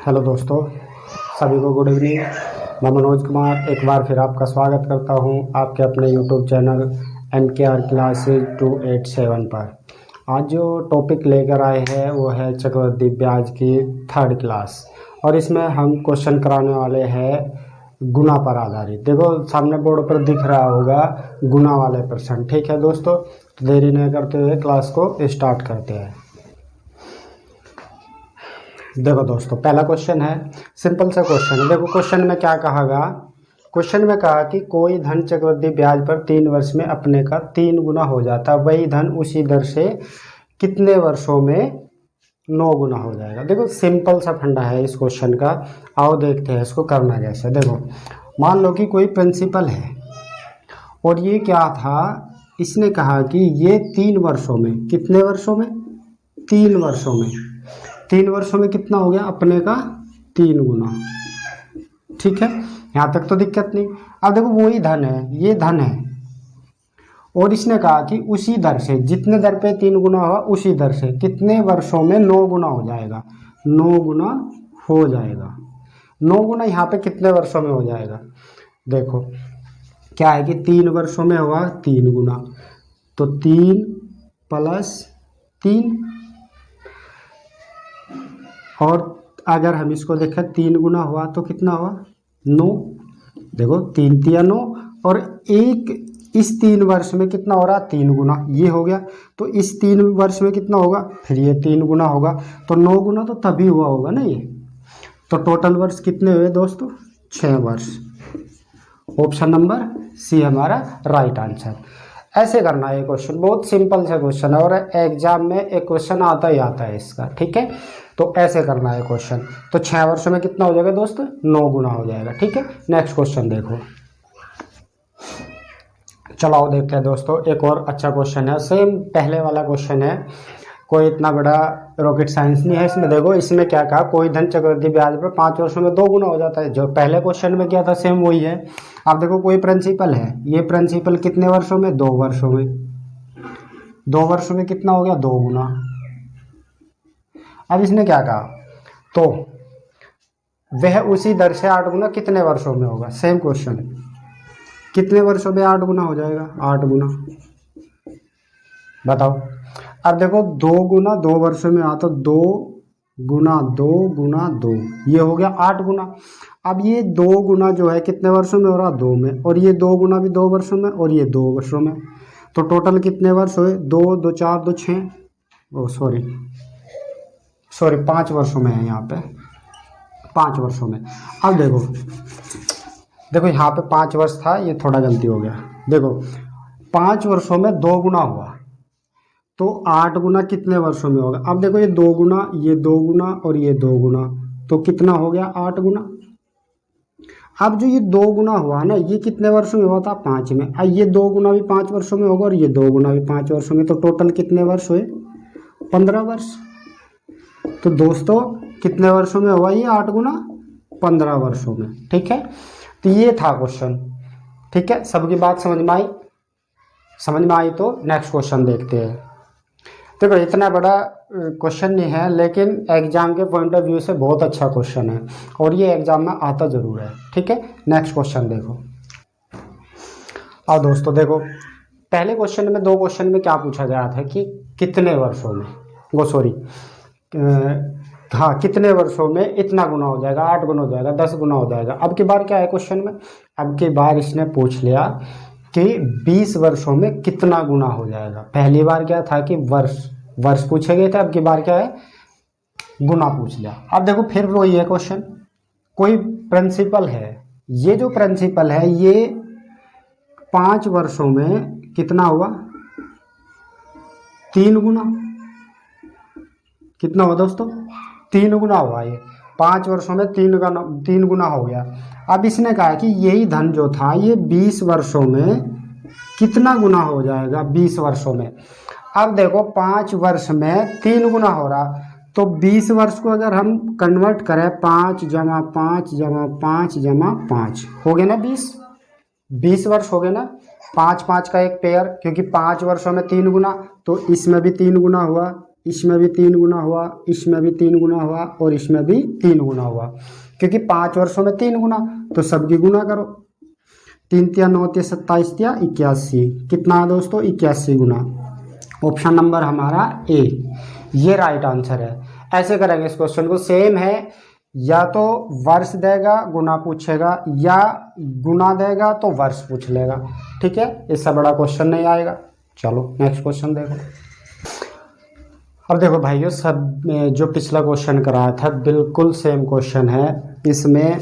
Hello दोस्तों, सभी को गुड इवनिंग। मैं मनोज कुमार एक बार फिर आपका स्वागत करता हूं आपके अपने यूट्यूब चैनल MKR क्लासेज 287 पर। आज जो टॉपिक लेकर आए हैं वो है चक्रवृद्धि ब्याज की थर्ड क्लास, और इसमें हम क्वेश्चन कराने वाले हैं गुना पर आधारित। देखो सामने बोर्ड पर दिख रहा होगा गुना वाले प्रश्न। ठीक है दोस्तों, तो देरी नहीं करते हुए क्लास को स्टार्ट करते हैं। देखो दोस्तों, पहला क्वेश्चन है, सिंपल सा क्वेश्चन है। देखो क्वेश्चन में क्या कहा, क्वेश्चन में कहा कि कोई धन चक्रवृद्धि ब्याज पर 3 वर्ष में अपने का 3 गुना हो जाता, वही धन उसी दर से कितने वर्षों में 9 गुना हो जाएगा। देखो सिंपल सा फंडा है इस क्वेश्चन का। आओ देखते हैं इसको करना कैसे। देखो मान लो कि कोई प्रिंसिपल है और ये क्या था, इसने कहा कि ये 3 वर्षों में, कितने वर्षों में, 3 वर्षों में, 3 वर्षों में कितना हो गया अपने का 3 गुना। ठीक है, यहाँ तक तो दिक्कत नहीं। अब देखो वही धन है, ये धन है, और इसने कहा कि उसी दर से, जितने दर पे 3 गुना हुआ उसी दर से कितने वर्षों में 9 गुना हो जाएगा। 9 गुना हो जाएगा। 9 गुना यहाँ पे कितने वर्षों में हो जाएगा। देखो क्या है कि 3 वर्षों में हुआ 3 गुना, तो 3 + 3, और अगर हम इसको देखें 3 गुना हुआ तो कितना हुआ 9। देखो 3 × 3 = 9, और एक इस 3 वर्ष में कितना हो रहा 3 गुना, ये हो गया। तो इस 3 वर्ष में कितना होगा, फिर ये 3 गुना होगा, तो 9 गुना तो तभी हुआ होगा ना ये। तो टोटल वर्ष कितने हुए दोस्तों, 6 वर्ष। ऑप्शन नंबर सी हमारा राइट आंसर। ऐसे करना है ये क्वेश्चन, बहुत सिंपल सा क्वेश्चन है और एग्जाम में एक क्वेश्चन आता ही आता है इसका। ठीक है, तो ऐसे करना है क्वेश्चन। तो 6 वर्षों में कितना हो जाएगा दोस्तों, 9 गुना हो जाएगा। ठीक है, नेक्स्ट क्वेश्चन देखो। चलो देखते हैं दोस्तों, एक और अच्छा क्वेश्चन है, सेम पहले वाला क्वेश्चन है, कोई इतना बड़ा रॉकेट साइंस नहीं है इसमें। देखो इसमें क्या कहा, कोई धन चक्रवृद्धि ब्याज पर 5 वर्षों में 2 गुना हो जाता है। जो पहले क्वेश्चन में किया था सेम वही है। अब देखो कोई प्रिंसिपल है, ये प्रिंसिपल कितने वर्षों में, 2 वर्षों में। 2 वर्षों में कितना हो गया, 2 गुना। अब इसने क्या कहा, तो वह उसी दर से 8 गुना कितने वर्षों में होगा। सेम क्वेश्चन, कितने वर्षों में 8 गुना हो जाएगा, 8 गुना, बताओ। अब देखो 2 गुना 2 वर्षों में आता, 2 गुना 2 गुना 2, ये हो गया 8 गुना। अब ये 2 गुना जो है कितने वर्षों में हो रहा, 2 में, और ये 2 गुना भी 2 वर्षों में, और ये 2 वर्षों में। तो टोटल कितने वर्ष हुए, 2 2 4 2 6, ओ सॉरी 5 वर्षों में है यहाँ पे, 5 वर्षों में। अब देखो यहाँ पे 5 वर्ष था, ये थोड़ा गलती हो गया। देखो 5 वर्षों में 2 गुना हुआ, तो 8 गुना कितने वर्षों में होगा। अब देखो ये 2 गुना, ये 2 गुना, और ये 2 गुना, तो कितना हो गया 8 गुना। अब जो ये 2 गुना हुआ ना, ये कितने वर्षों में हुआ था, 5 में। अब ये 2 गुना भी 5 वर्षों में होगा, और ये 2 गुना भी 5 वर्षों में, तो टोटल कितने वर्ष हुए, 15 वर्ष। तो दोस्तों कितने वर्षों में हुआ ये 8 गुना, 15 वर्षों में। ठीक है, तो ये था क्वेश्चन। ठीक है, सबकी बात समझ में आई, समझ में आई तो नेक्स्ट क्वेश्चन देखते हैं। देखो इतना बड़ा क्वेश्चन नहीं है, लेकिन एग्जाम के पॉइंट ऑफ व्यू से बहुत अच्छा क्वेश्चन है, और ये एग्जाम में आता जरूर है। ठीक है, नेक्स्ट क्वेश्चन देखो। और दोस्तों देखो पहले क्वेश्चन में, 2 क्वेश्चन में क्या पूछा गया था कि कितने वर्षों में, वो सॉरी हाँ कितने वर्षों में इतना गुना हो जाएगा, 8 गुना हो जाएगा, 10 गुना हो जाएगा। अब की बार क्या है क्वेश्चन में, अब की बार इसने पूछ लिया कि 20 वर्षों में कितना गुना हो जाएगा। पहली बार क्या था कि वर्ष पूछे गए थे, अब की बार क्या है, गुना पूछ लिया। अब देखो फिर वही है क्वेश्चन, कोई प्रिंसिपल है, ये जो प्रिंसिपल है ये 5 वर्षों में कितना हुआ, 3 गुना। कितना हुआ दोस्तों, 3 गुना हुआ। ये 5 वर्षों में 3 गुना हो गया। अब इसने कहा कि यही धन जो था ये 20 वर्षों में कितना गुना हो जाएगा, 20 वर्षों में। अब देखो 5 वर्ष में 3 गुना हो रहा, तो 20 वर्ष को अगर हम कन्वर्ट करें, 5 + 5 + 5 + 5 हो गए ना 20 वर्ष हो गए ना। 5 5 का एक पेयर, क्योंकि 5 वर्षों में 3 गुना, तो इसमें भी 3 गुना हुआ, इसमें भी 3 गुना हुआ, इसमें भी 3 गुना हुआ और इसमें भी 3 गुना हुआ, क्योंकि 5 वर्षों में 3 गुना, तो सबकी गुना करो। 3 तिया 9 तिया 27 तिया 81, कितना है दोस्तों 81 गुना। ऑप्शन नंबर हमारा ए ये राइट आंसर है। ऐसे करेंगे इस क्वेश्चन को, सेम है, या तो वर्ष देगा गुना पूछेगा, या गुना देगा तो वर्ष पूछ लेगा, ठीक है, इससे बड़ा क्वेश्चन नहीं आएगा। चलो नेक्स्ट क्वेश्चन देखो। अब देखो भाइयों, सब जो पिछला क्वेश्चन कराया था बिल्कुल सेम क्वेश्चन है, इसमें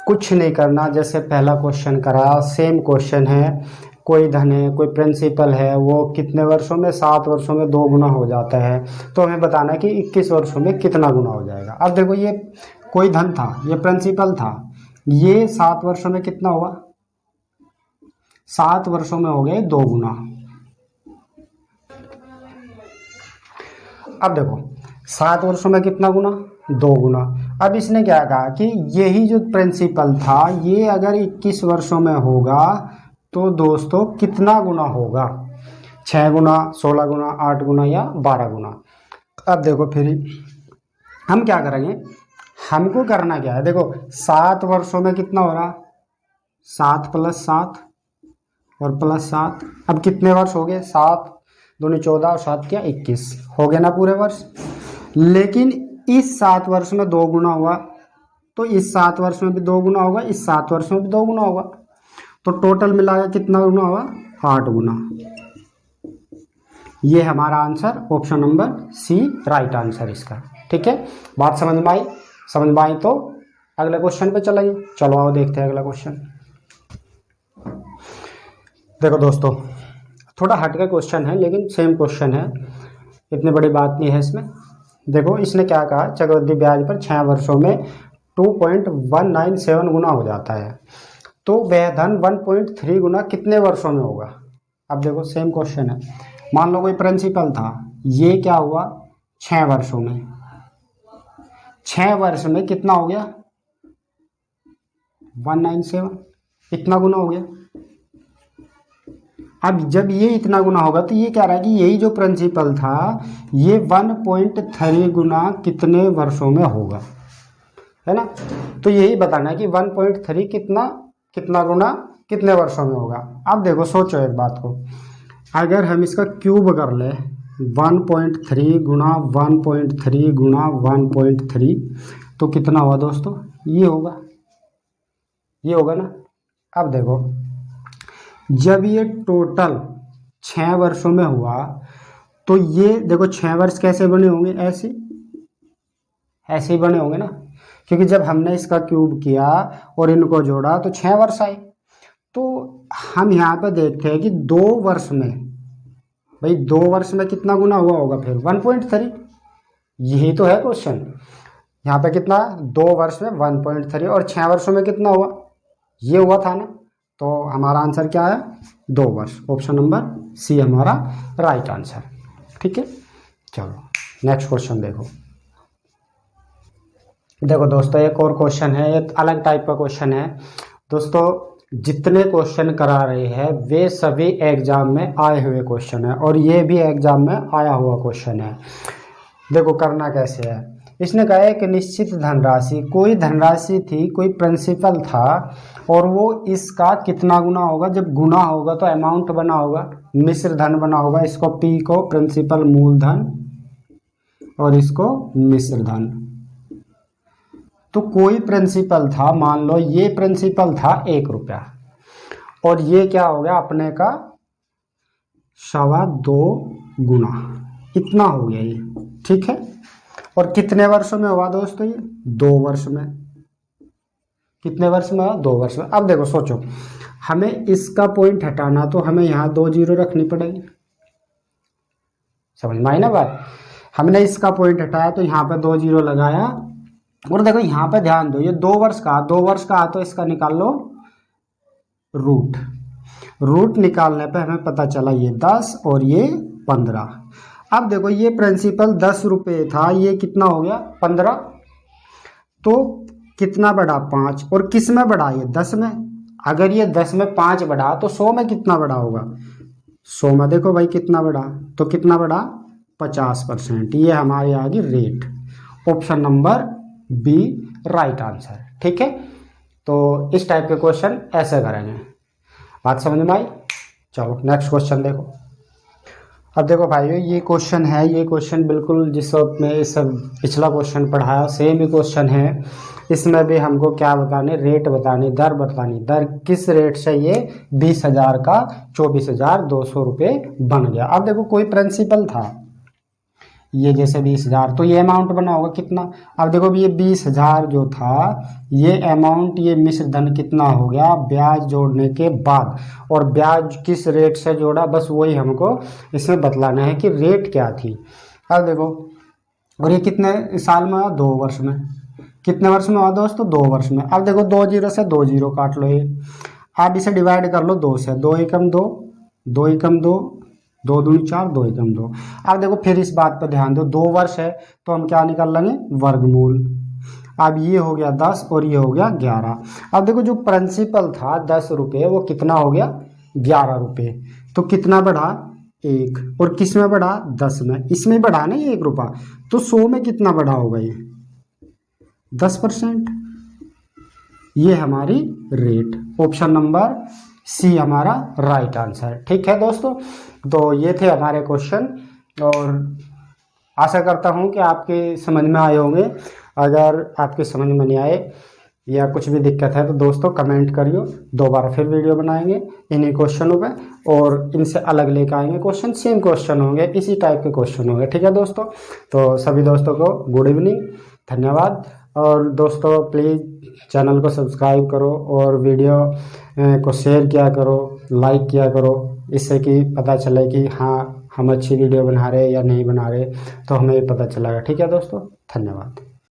कुछ नहीं करना, जैसे पहला क्वेश्चन कराया सेम क्वेश्चन है। कोई धन है, कोई प्रिंसिपल है, वो कितने वर्षों में, 7 वर्षों में 2 गुना हो जाता है, तो हमें बताना है कि 21 वर्षों में कितना गुना हो जाएगा। अब देखो ये कोई धन था, ये प्रिंसिपल था, ये 7 वर्षों में कितना हुआ, 7 वर्षों में हो गए 2 गुना। अब देखो 7 वर्षों में कितना गुना, 2 गुना। अब इसने क्या कहा कि यही जो प्रिंसिपल था ये अगर 21 वर्षों में होगा तो दोस्तों कितना गुना होगा, 6 गुना, 16 गुना, 8 गुना या 12 गुना। अब देखो फिर हम क्या करेंगे, हमको करना क्या है, देखो 7 वर्षों में कितना हो रहा, 7 + 7 और +7, अब कितने वर्ष हो गए, 7 दूनी 14 और 7 क्या 21 हो गए ना पूरे वर्ष। लेकिन इस 7 वर्ष में 2 गुना हुआ, तो इस 7 वर्ष में भी 2 गुना होगा, इस 7 वर्ष में भी 2 गुना होगा, तो टोटल मिलाकर कितना गुना होगा, 8 गुना। ये हमारा answer option number C right answer इसका, ठीक है। बात समझ में आई, समझ में आई तो अगले क्वेश्चन पे चलेंगे। चलो आओ देखते हैं अगला क्वेश्चन। देखो दोस्तों थोड़ा हट का क्वेश्चन है लेकिन सेम क्वेश्चन है, इतनी बड़ी बात नहीं है इसमें। देखो इसने क्या कहा, चक्रवृद्धि ब्याज पर 6 वर्षों में 2.197 गुना हो जाता है, तो वह धन 1.3 गुना कितने वर्षों में होगा। अब देखो सेम क्वेश्चन है, मान लो कोई प्रिंसिपल था, ये क्या हुआ 6 वर्षों में, 6 वर्ष में कितना हो गया 197, इतना गुना हो गया। अब जब ये इतना गुना होगा तो ये कह रहा है कि यही जो प्रिंसिपल था ये 1.3 गुना कितने वर्षों में होगा, है ना। तो यही बताना है कि 1.3 कितना गुना कितने वर्षों में होगा। अब देखो सोचो एक बात को, अगर हम इसका क्यूब कर ले 1.3 गुना 1.3 गुना 1.3 तो कितना हुआ दोस्तों, ये होगा ना। अब देखो जब ये टोटल 6 वर्षों में हुआ तो ये देखो 6 वर्ष कैसे बने होंगे, ऐसे ही बने होंगे ना, क्योंकि जब हमने इसका क्यूब किया और इनको जोड़ा तो 6 वर्ष आए। तो हम यहाँ पे देखते हैं कि 2 वर्ष में, भाई 2 वर्ष में कितना गुना हुआ होगा फिर 1.3, यही तो है क्वेश्चन। यहाँ पे कितना 2 वर्ष में 1.3 और 6 वर्षों में कितना हुआ, ये हुआ था ना, तो हमारा आंसर क्या है 2 वर्ष। ऑप्शन नंबर सी हमारा राइट आंसर, ठीक है। चलो नेक्स्ट क्वेश्चन देखो। देखो दोस्तों एक और क्वेश्चन है, एक अलग टाइप का क्वेश्चन है। दोस्तों जितने क्वेश्चन करा रहे हैं वे सभी एग्जाम में आए हुए क्वेश्चन है और ये भी एग्जाम में आया हुआ क्वेश्चन है। देखो करना कैसे है, इसने कहा है कि निश्चित धनराशि, कोई धनराशि थी, कोई प्रिंसिपल था और वो इसका कितना गुना होगा, जब गुना होगा तो अमाउंट बना होगा, मिश्र धन बना होगा, इसको पी को प्रिंसिपल मूलधन और इसको मिश्र धन। तो कोई प्रिंसिपल था, मान लो ये प्रिंसिपल था 1 रुपया और ये क्या हो गया अपने का 2.25 गुना, इतना हो गया ये, ठीक है। और कितने वर्षों में हुआ दोस्तों, ये 2 वर्ष में। कितने वर्ष में हुआ, 2 वर्ष में। अब देखो सोचो, हमें इसका पॉइंट हटाना तो हमें यहाँ 2 जीरो रखनी पड़ेगी, समझ में आई ना बात। हमने इसका पॉइंट हटाया तो यहाँ पे 2 जीरो लगाया और देखो यहाँ पे ध्यान दो, ये 2 वर्ष का तो इसका निकाल लो रूट निकालने पे हमें पता चला ये 10 और ये 15। अब देखो ये प्रिंसिपल 10 रुपये था, ये कितना हो गया 15, तो कितना बढ़ा 5, और किस में बढ़ा ये 10 में। अगर ये 10 में 5 बढ़ा तो 100 में कितना बढ़ा होगा, 100 में देखो भाई कितना बढ़ा, तो कितना बढ़ा 50%। ये हमारी आ गई rate. Option number B right answer. ठीक है, तो इस टाइप के क्वेश्चन ऐसे करेंगे। बात समझ में आई? चलो नेक्स्ट क्वेश्चन देखो। अब देखो भाइयों, ये क्वेश्चन है, ये क्वेश्चन बिल्कुल जिस वक्त में इस पिछला क्वेश्चन पढ़ाया सेम ही क्वेश्चन है। इसमें भी हमको क्या बताने, रेट बतानी, दर बतानी। दर किस रेट से ये 20,000 का 24,200 रुपये बन गया। अब देखो कोई प्रिंसिपल था, ये जैसे 20,000, तो ये अमाउंट बना होगा कितना। अब देखो ये 20,000 जो था, ये अमाउंट, ये मिश्र धन कितना हो गया ब्याज जोड़ने के बाद। और ब्याज किस रेट से जोड़ा, बस वही हमको इसमें बतलाना है कि रेट क्या थी। अब देखो, और ये कितने साल में हुआ, 2 वर्ष में। कितने वर्ष में हुआ दोस्तों, 2 वर्ष में। अब देखो 2 जीरो से 2 जीरो काट लो, ये आप इसे डिवाइड कर लो 2 से। 2 एकम 2, 2 एकम 2, 2 दूनी 4, 2 एकम 2। अब देखो फिर इस बात पर ध्यान दो, 2 वर्ष है तो हम क्या निकाल लेंगे, वर्गमूल। अब ये हो गया 10 और ये हो गया 11। अब देखो जो प्रिंसिपल था 10 रुपये, वो कितना हो गया 11 रुपये। तो कितना बढ़ा, 1। और किस में बढ़ा, 10 में। इसमें बढ़ा ना ये 1 रुपया, तो 100 में कितना बढ़ा होगा ये 10%। ये हमारी रेट। ऑप्शन नंबर सी हमारा राइट आंसर। ठीक है दोस्तों, तो ये थे हमारे क्वेश्चन और आशा करता हूँ कि आपके समझ में आए होंगे। अगर आपके समझ में नहीं आए या कुछ भी दिक्कत है तो दोस्तों कमेंट करियो, दोबारा फिर वीडियो बनाएंगे इन्हीं क्वेश्चनों पे और इनसे अलग लेकर आएंगे क्वेश्चन। सेम क्वेश्चन होंगे, इसी टाइप के क्वेश्चन होंगे। ठीक है दोस्तों, तो सभी दोस्तों को गुड इवनिंग, धन्यवाद। और दोस्तों प्लीज़ चैनल को सब्सक्राइब करो और वीडियो को शेयर किया करो, लाइक किया करो, इससे कि पता चले कि हाँ हम अच्छी वीडियो बना रहे या नहीं बना रहे, तो हमें पता चलेगा। ठीक है दोस्तों, धन्यवाद।